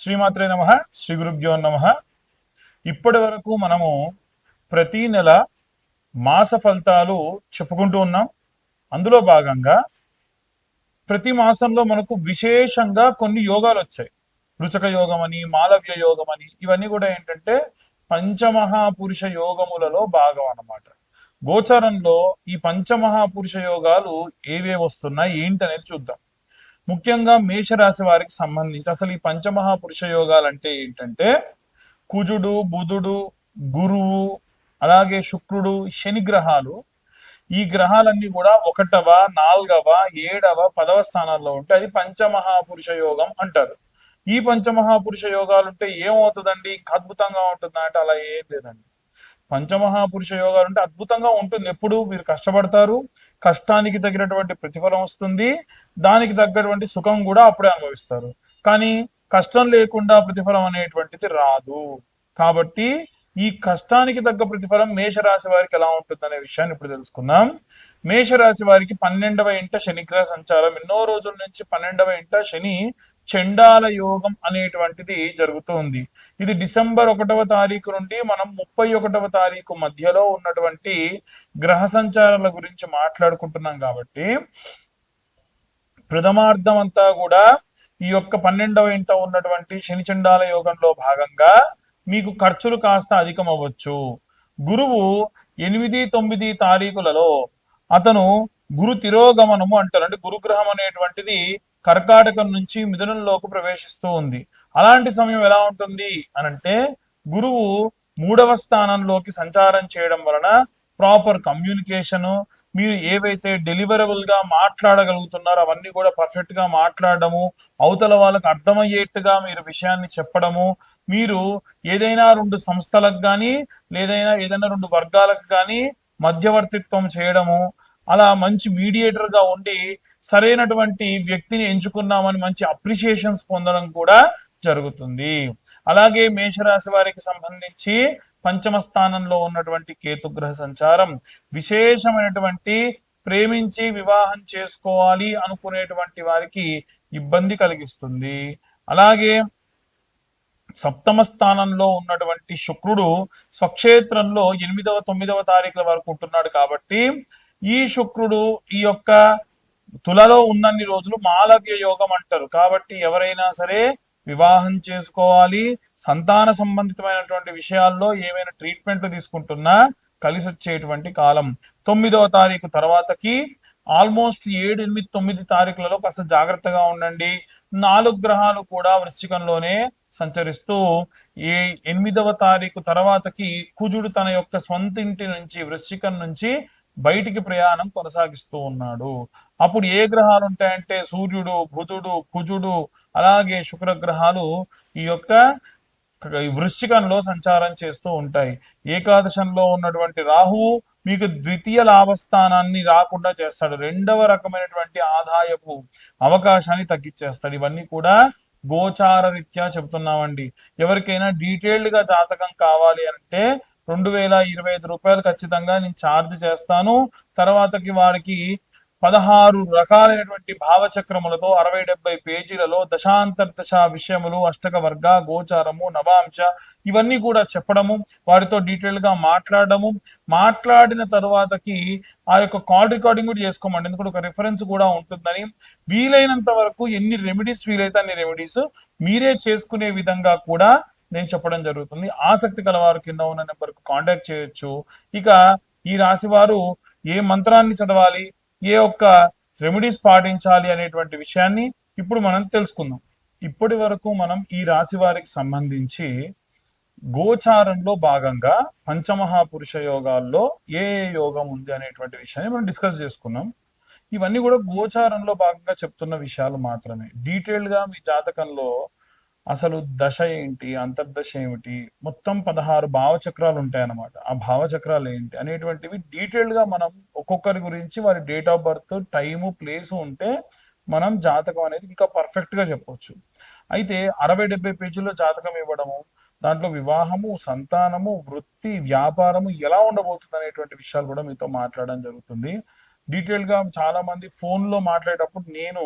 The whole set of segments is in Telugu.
శ్రీమాత్రే నమః. శ్రీ గురుభ్యో నమః. ఇప్పటి వరకు మనము ప్రతి నెల మాస ఫలితాలు చెప్పుకుంటూ ఉన్నాం. అందులో భాగంగా ప్రతి మాసంలో మనకు విశేషంగా కొన్ని యోగాలు వచ్చాయి. రుచక యోగం అని, మాలవ్య యోగం అని, ఇవన్నీ కూడా ఏంటంటే పంచమహాపురుష యోగములలో భాగం అన్నమాట. గోచరంలో ఈ పంచమహాపురుష యోగాలు ఏవే వస్తున్నాయి ఏంటి అనేది చూద్దాం. ముఖ్యంగా మేషరాశి వారికి సంబంధించి అసలు ఈ పంచమహాపురుష యోగాలు అంటే ఏంటంటే కుజుడు, బుధుడు, గురువు, అలాగే శుక్రుడు, శని గ్రహాలు. ఈ గ్రహాలన్నీ కూడా 1వ, 4వ, 7వ, 10వ స్థానాల్లో ఉంటే అది పంచమహాపురుష యోగం అంటారు. ఈ పంచమహాపురుష యోగాలు ఉంటే ఏమవుతుందండి? ఇంకా అద్భుతంగా ఉంటుందా అంటే అలా ఏం లేదండి. పంచమహాపురుష యోగాలు అంటే అద్భుతంగా ఉంటుంది. ఎప్పుడు మీరు కష్టపడతారు, కష్టానికి తగినటువంటి ప్రతిఫలం వస్తుంది, దానికి తగ్గటువంటి సుఖం కూడా అప్పుడే అనుభవిస్తారు. కానీ కష్టం లేకుండా ప్రతిఫలం అనేటువంటిది రాదు. కాబట్టి ఈ కష్టానికి తగ్గ ప్రతిఫలం మేషరాశి వారికి ఎలా ఉంటుంది అనే విషయాన్ని ఇప్పుడు తెలుసుకుందాం. మేషరాశి వారికి 12వ ఇంట శనిగ్రహ సంచారం, ఎన్నో రోజుల నుంచి 12వ ఇంట శని చండాల యోగం అనేటువంటిది జరుగుతుంది. ఇది డిసెంబర్ 1వ తారీఖు నుండి మనం 31వ తారీఖు మధ్యలో ఉన్నటువంటి గ్రహ సంచారాల గురించి మాట్లాడుకుంటున్నాం. కాబట్టి ప్రథమార్థం అంతా కూడా ఈ యొక్క 12వ ఇంట ఉన్నటువంటి శని చండాల యోగంలో భాగంగా మీకు ఖర్చులు కాస్త అధికం అవ్వచ్చు. గురువు 8, 9 తారీఖులలో అతను గురు తిరోగమనము అంటారు. అంటే గురుగ్రహం అనేటువంటిది కర్కాటకం నుంచి మిథునంలోకి ప్రవేశిస్తూ ఉంది. అలాంటి సమయం ఎలా ఉంటుంది అనంటే గురువు 3వ స్థానంలోకి సంచారం చేయడం వలన ప్రాపర్ కమ్యూనికేషన్, మీరు ఏవైతే డెలివరబుల్ గా మాట్లాడగలుగుతున్నారో అవన్నీ కూడా పర్ఫెక్ట్ గా మాట్లాడడము, అవతల వాళ్ళకు అర్థమయ్యేట్టుగా మీరు విషయాన్ని చెప్పడము, మీరు ఏదైనా 2 సంస్థలకు కానీ ఏదైనా 2 వర్గాలకు కానీ మధ్యవర్తిత్వం చేయడము, అలా మంచి మీడియేటర్ గా ఉండి సరైనటువంటి వ్యక్తిని ఎంచుకున్నామని మంచి అప్రిషియేషన్స్ పొందడం కూడా జరుగుతుంది. అలాగే మేషరాశి వారికి సంబంధించి పంచమ స్థానంలో ఉన్నటువంటి కేతుగ్రహ సంచారం విశేషమైనటువంటి ప్రేమించి వివాహం చేసుకోవాలి అనుకునేటువంటి వారికి ఇబ్బంది కలిగిస్తుంది. అలాగే సప్తమ స్థానంలో ఉన్నటువంటి శుక్రుడు స్వక్షేత్రంలో 8వ, 9వ తారీఖుల వరకు ఉంటున్నాడు. కాబట్టి ఈ శుక్రుడు ఈ యొక్క తులలో ఉన్నన్ని రోజులు మాలవ్య యోగం అంటారు. కాబట్టి ఎవరైనా సరే వివాహం చేసుకోవాలి, సంతాన సంబంధితమైనటువంటి విషయాల్లో ఏమైనా ట్రీట్మెంట్లు తీసుకుంటున్నా కలిసి వచ్చేటువంటి కాలం. 9వ తారీఖు తర్వాతకి ఆల్మోస్ట్ 7, 8, 9 తారీఖులలో కాస్త జాగ్రత్తగా ఉండండి. 4 గ్రహాలు కూడా వృశ్చికంలోనే సంచరిస్తూ ఈ 8వ తారీఖు తర్వాతకి కుజుడు తన యొక్క స్వంత ఇంటి నుంచి వృశ్చికం నుంచి బయటికి ప్రయాణం కొనసాగిస్తూ ఉన్నాడు. అప్పుడు ఏ గ్రహాలు ఉంటాయంటే సూర్యుడు, బుధుడు, కుజుడు, అలాగే శుక్రగ్రహాలు ఈ యొక్క వృశ్చికంలో సంచారం చేస్తూ ఉంటాయి. ఏకాదశంలో ఉన్నటువంటి రాహువు మీకు ద్వితీయ లాభస్థానాన్ని రాకుండా చేస్తాడు. 2వ రకమైనటువంటి ఆదాయపు అవకాశాన్ని తగ్గించేస్తాడు. ఇవన్నీ కూడా గోచార రీత్యా చెబుతున్నామండి. ఎవరికైనా డీటెయిల్డ్ గా జాతకం కావాలి అంటే 2025 రూపాయలు ఖచ్చితంగా నేను ఛార్జ్ చేస్తాను. తర్వాతకి వారికి 16 రకాలైనటువంటి భావచక్రములతో 60-70 పేజీలలో దశాంతర్దశ విషయములు, అష్టక వర్గ, గోచారము, నవాంశ ఇవన్నీ కూడా చెప్పడము, వారితో డీటెయిల్ గా మాట్లాడము, మాట్లాడిన తర్వాతకి ఆ యొక్క కాల్ రికార్డింగ్ కూడా చేసుకోమండి. ఎందుకంటే ఒక రిఫరెన్స్ కూడా ఉంటుందని. వీలైనంత వరకు ఎన్ని రెమెడీస్ వీలైతే అన్ని రెమెడీస్ మీరే చేసుకునే విధంగా కూడా నేను చెప్పడం జరుగుతుంది. ఆసక్తి కలవారు కింద ఉన్న నెంబర్కు కాంటాక్ట్ చేయొచ్చు. ఇక ఈ రాశి వారు ఏ మంత్రాన్ని చదవాలి, ఏ ఒక్క రెమెడీస్ పాటించాలి అనేటువంటి విషయాన్ని ఇప్పుడు మనం తెలుసుకుందాం. ఇప్పటి వరకు మనం ఈ రాశి వారికి సంబంధించి గోచారంలో భాగంగా పంచమహాపురుష యోగాల్లో ఏ ఏ యోగం ఉంది అనేటువంటి విషయాన్ని మనం డిస్కస్ చేసుకున్నాం. ఇవన్నీ కూడా గోచారంలో భాగంగా చెప్తున్న విషయాలు మాత్రమే. డీటెయిల్డ్ గా మీ జాతకంలో అసలు దశ ఏంటి, అంతర్దశ ఏమిటి, మొత్తం 16 భావచక్రాలు ఉంటాయన్నమాట. ఆ భావచక్రాలు ఏంటి అనేటువంటివి డీటెయిల్డ్ గా మనం ఒక్కొక్కరి గురించి వారి date of birth, time, place ఉంటే మనం జాతకం అనేది ఇంకా పర్ఫెక్ట్ గా చెప్పొచ్చు. అయితే 60-70 పేజీల్లో జాతకం ఇవ్వడము, దాంట్లో వివాహము, సంతానము, వృత్తి, వ్యాపారము ఎలా ఉండబోతుంది అనేటువంటి విషయాలు కూడా మీతో మాట్లాడడం జరుగుతుంది. డీటెయిల్ గా చాలా మంది ఫోన్ లో మాట్లాడేటప్పుడు నేను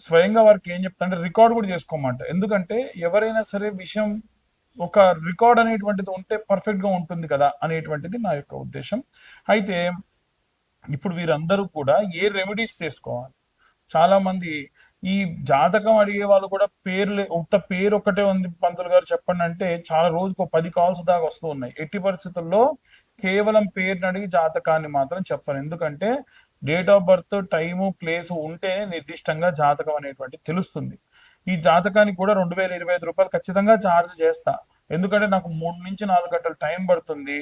స్వయంగా వారికి ఏం చెప్తా అంటే రికార్డ్ కూడా చేసుకోమంట. ఎందుకంటే ఎవరైనా సరే విషయం ఒక రికార్డ్ అనేటువంటిది ఉంటే పర్ఫెక్ట్ గా ఉంటుంది కదా అనేటువంటిది నా యొక్క ఉద్దేశం. అయితే ఇప్పుడు వీరందరూ కూడా ఏ రెమెడీస్ చేసుకోవాలి? చాలా మంది ఈ జాతకం అడిగే వాళ్ళు కూడా ఉత్త పేరు ఒక్కటే ఉంది పంతులు గారు చెప్పండి అంటే చాలా రోజుకు 10 కాల్స్ దాకా వస్తూ ఉన్నాయి. ఎట్టి పరిస్థితుల్లో కేవలం పేరుని అడిగి జాతకాన్ని మాత్రం చెప్పను. ఎందుకంటే date of birth, time, place ఉంటేనే నిర్దిష్టంగా జాతకం అనేటువంటి తెలుస్తుంది. ఈ జాతకానికి కూడా 2025 రూపాయలు ఖచ్చితంగా ఛార్జ్ చేస్తా. ఎందుకంటే నాకు 3 నుంచి 4 గంటలు టైం పడుతుంది.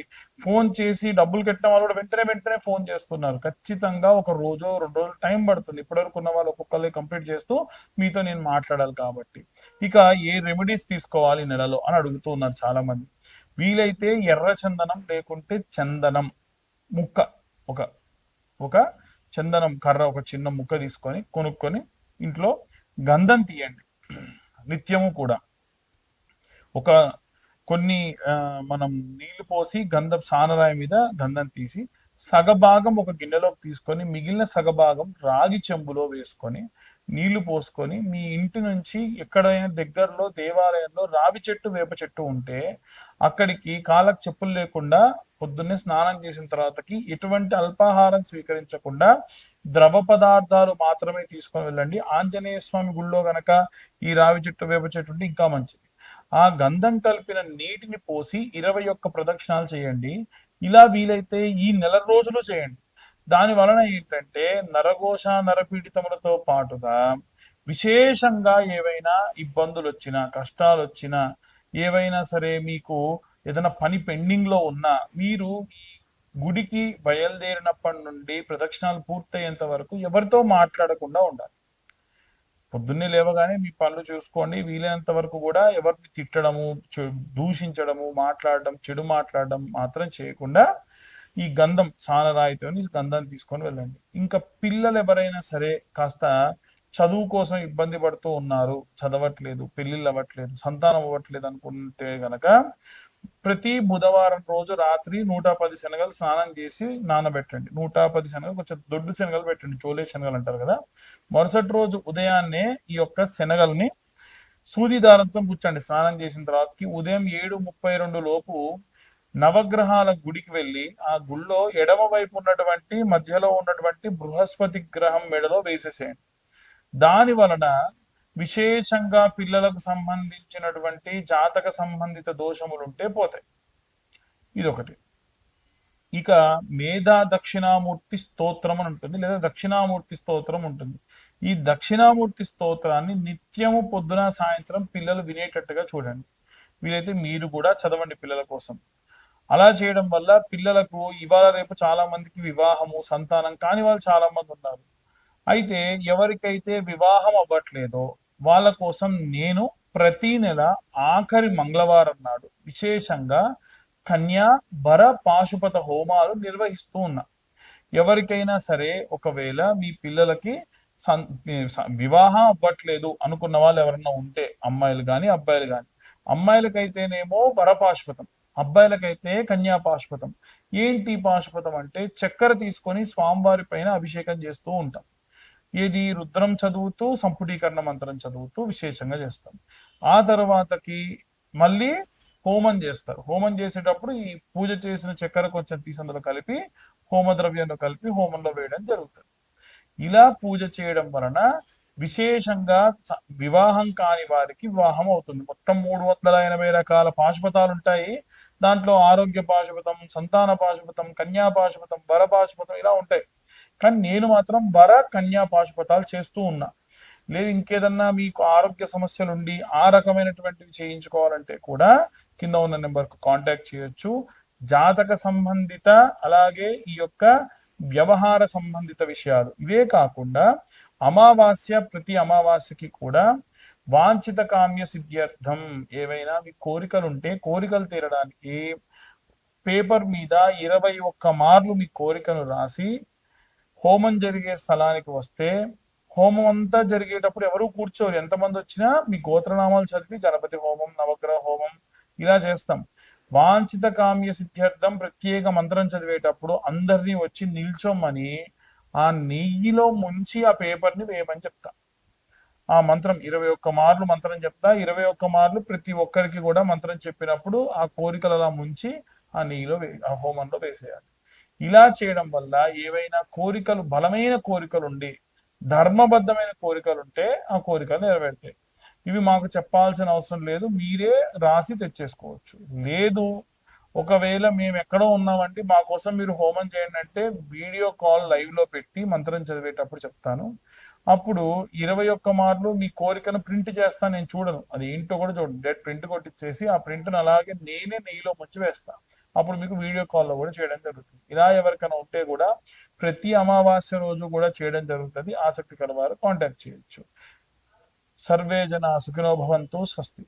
ఫోన్ చేసి డబ్బులు కట్టిన వాళ్ళు కూడా వెంటనే వెంటనే ఫోన్ చేస్తున్నారు. ఖచ్చితంగా ఒక రోజు 2 రోజులు టైం పడుతుంది. ఇప్పటివరకు ఉన్న వాళ్ళు ఒక్కొక్కరు కంప్లీట్ చేస్తూ మీతో నేను మాట్లాడాలి కాబట్టి. ఇక ఏ రెమెడీస్ తీసుకోవాలి ఈ నెలలో అని అడుగుతూ ఉన్నారు చాలా మంది. వీలైతే ఎర్ర చందనం లేకుంటే చందనం ముక్క, ఒక ఒక చందనం కర్ర ఒక చిన్న ముక్క తీసుకొని కొనుక్కొని ఇంట్లో గంధం తీయండి. నిత్యము కూడా ఒక కొన్ని మనం నీళ్లు పోసి గంధం సానరాయి మీద గంధం తీసి సగభాగం ఒక గిన్నెలోకి తీసుకొని మిగిలిన సగభాగం రాగి చెంబులో వేసుకొని నీళ్లు పోసుకొని మీ ఇంటి నుంచి ఎక్కడైనా దగ్గరలో దేవాలయంలో రావి చెట్టు, వేప చెట్టు ఉంటే అక్కడికి కాళ్ళకు చెప్పులు లేకుండా పొద్దున్నే స్నానం చేసిన తర్వాతకి ఎటువంటి అల్పాహారం స్వీకరించకుండా ద్రవ పదార్థాలు మాత్రమే తీసుకొని వెళ్ళండి. ఆంజనేయ స్వామి గుళ్ళో గనక ఈ రావి చెట్టు, వేప చెట్టు ఉంటే ఇంకా మంచిది. ఆ గంధం కలిపిన నీటిని పోసి 21 ప్రదక్షిణాలు చేయండి. ఇలా వీలైతే ఈ నెల రోజులు చేయండి. దాని వలన ఏంటంటే నరఘోష, నరపీడితములతో పాటుగా విశేషంగా ఏవైనా ఇబ్బందులు వచ్చినా, కష్టాలు వచ్చినా, ఏవైనా సరే మీకు ఏదైనా పని పెండింగ్ లో ఉన్నా మీరు ఈ గుడికి బయలుదేరినప్పటి నుండి ప్రదక్షిణాలు పూర్తయ్యేంత వరకు ఎవరితో మాట్లాడకుండా ఉండాలి. పొద్దున్నే లేవగానే మీ పనులు చూసుకోండి. వీలైనంత వరకు కూడా ఎవరిని తిట్టడము, దూషించడము, మాట్లాడడం, చెడు మాట్లాడడం మాత్రం చేయకుండా ఈ గంధం సానరాయితో గంధం తీసుకొని వెళ్ళండి. ఇంకా పిల్లలు ఎవరైనా సరే కాస్త చదువు కోసం ఇబ్బంది పడుతూ ఉన్నారు, చదవట్లేదు, పెళ్లిళ్ళు అవ్వట్లేదు, సంతానం అవ్వట్లేదు అనుకుంటే గనక ప్రతి బుధవారం రోజు రాత్రి 110 శనగలు స్నానం చేసి నానబెట్టండి. 110 శనగలు, కొంచెం దొడ్డు శనగలు పెట్టండి, చోలే శనగలు అంటారు కదా. మరుసటి రోజు ఉదయాన్నే ఈ యొక్క శనగల్ని సూది దారంతో గుచ్చండి. స్నానం చేసిన తర్వాతకి ఉదయం 7:32 లోపు నవగ్రహాల గుడికి వెళ్ళి ఆ గుళ్ళో ఎడమ వైపు ఉన్నటువంటి మధ్యలో ఉన్నటువంటి బృహస్పతి గ్రహం మెడలో వేసేసేయండి. దాని వలన విశేషంగా పిల్లలకు సంబంధించినటువంటి జాతక సంబంధిత దోషములుంటే పోతాయి. ఇదొకటి. ఇక మేధా దక్షిణామూర్తి స్తోత్రం అని ఉంటుంది, లేదా దక్షిణామూర్తి స్తోత్రం ఉంటుంది. ఈ దక్షిణామూర్తి స్తోత్రాన్ని నిత్యము పొద్దున సాయంత్రం పిల్లలు వినేటట్టుగా చూడండి. వీలైతే మీరు కూడా చదవండి పిల్లల కోసం. అలా చేయడం వల్ల పిల్లలకు ఇవాళ రేపు చాలా మందికి వివాహము, సంతానం కాని వాళ్ళు చాలా మంది ఉన్నారు. అయితే ఎవరికైతే వివాహం అవ్వట్లేదో వాళ్ళ కోసం నేను ప్రతి నెల ఆఖరి మంగళవారం నాడు విశేషంగా కన్యా భర పాశుపత హోమాలు నిర్వహిస్తూ ఉన్నా. ఎవరికైనా సరే ఒకవేళ మీ పిల్లలకి వివాహం అవ్వట్లేదు అనుకున్న వాళ్ళు ఎవరన్నా ఉంటే, అమ్మాయిలు కానీ అబ్బాయిలు కానీ, అమ్మాయిలకైతేనేమో వరపాశుపతం, అబ్బాయిలకైతే కన్యా పాశుపతం. ఏంటి పాశుపతం అంటే చక్కెర తీసుకొని స్వామివారి పైన అభిషేకం చేస్తూ ఉంటాం. ఏది రుద్రం చదువుతూ సంపుటీకరణ మంత్రం చదువుతూ విశేషంగా చేస్తాం. ఆ తర్వాతకి మళ్ళీ హోమం చేస్తారు. హోమం చేసేటప్పుడు ఈ పూజ చేసిన చక్కెర కొంచెం తీసి అందులో కలిపి హోమ ద్రవ్యంలో కలిపి హోమంలో వేయడం జరుగుతుంది. ఇలా పూజ చేయడం వలన విశేషంగా వివాహం కాని వారికి వివాహం అవుతుంది. మొత్తం 380 రకాల పాశుపతాలు ఉంటాయి. దాంట్లో ఆరోగ్య పాశుపతం, సంతాన పాశుపతం, కన్యా పాశుపతం, వర పాశుపతం ఇలా ఉంటాయి. కానీ నేను మాత్రం వర కన్యా పాశుపతాలు చేస్తూ ఉన్నా. లేదు ఇంకేదన్నా మీకు ఆరోగ్య సమస్యలు ఉండి ఆ రకమైనటువంటివి చేయించుకోవాలంటే కూడా కింద ఉన్న నెంబర్కు కాంటాక్ట్ చేయొచ్చు. జాతక సంబంధిత అలాగే ఈ యొక్క వ్యవహార సంబంధిత విషయాలు ఇవే కాకుండా అమావాస్య, ప్రతి అమావాస్యకి కూడా వాంఛిత కామ్య సిద్ధ్యర్థం ఏవైనా మీ కోరికలు ఉంటే కోరికలు తీరడానికి పేపర్ మీద 21 మార్లు మీ కోరికను రాసి హోమం జరిగే స్థలానికి వస్తే, హోమం అంతా జరిగేటప్పుడు ఎవరు కూర్చోరు, ఎంతమంది వచ్చినా మీ గోత్రనామాలు చదివి గణపతి హోమం, నవగ్రహ హోమం ఇలా చేస్తాం. వాంఛిత కామ్య సిద్ధ్యర్థం ప్రత్యేక మంత్రం చదివేటప్పుడు అందరినీ వచ్చి నిల్చోమని ఆ నెయ్యిలో ముంచి ఆ పేపర్ని వేయమని చెప్తా. ఆ మంత్రం 21 మార్లు మంత్రం చెప్తా. 21 మార్లు ప్రతి ఒక్కరికి కూడా మంత్రం చెప్పినప్పుడు ఆ కోరికలు అలా ముంచి ఆ నెయ్యిలో ఆ హోమంలో వేసేయాలి. ఇలా చేయడం వల్ల ఏవైనా కోరికలు, బలమైన కోరికలు ఉండి ధర్మబద్ధమైన కోరికలు ఉంటే ఆ కోరికలు నెరవేరుతాయి. ఇవి మాకు చెప్పాల్సిన అవసరం లేదు, మీరే రాసి తెచ్చేసుకోవచ్చు. లేదు, ఒకవేళ మేము ఎక్కడో ఉన్నామంటే మా కోసం మీరు హోమం చేయండి అంటే వీడియో కాల్ లైవ్ లో పెట్టి మంత్రం చదివేటప్పుడు చెప్తాను. అప్పుడు 21 మార్లు మీ కోరికను ప్రింట్ చేస్తాను, నేను చూడను, అది ఏంటో కూడా చూడండి, డైరెక్ట్ ప్రింట్ కొట్టించేసి ఆ ప్రింట్ను అలాగే నేనే నెయ్యిలో ముంచి వేస్తాను. అప్పుడు మీకు వీడియో కాల్లో కూడా చేయడం జరుగుతుంది. ఇలా ఎవరికైనా ఉంటే కూడా ప్రతి అమావాస్య రోజు కూడా చేయడం జరుగుతుంది. ఆసక్తి కల వారు కాంటాక్ట్ చేయొచ్చు. సర్వే జన సుఖినో భవంతు. స్వస్తి.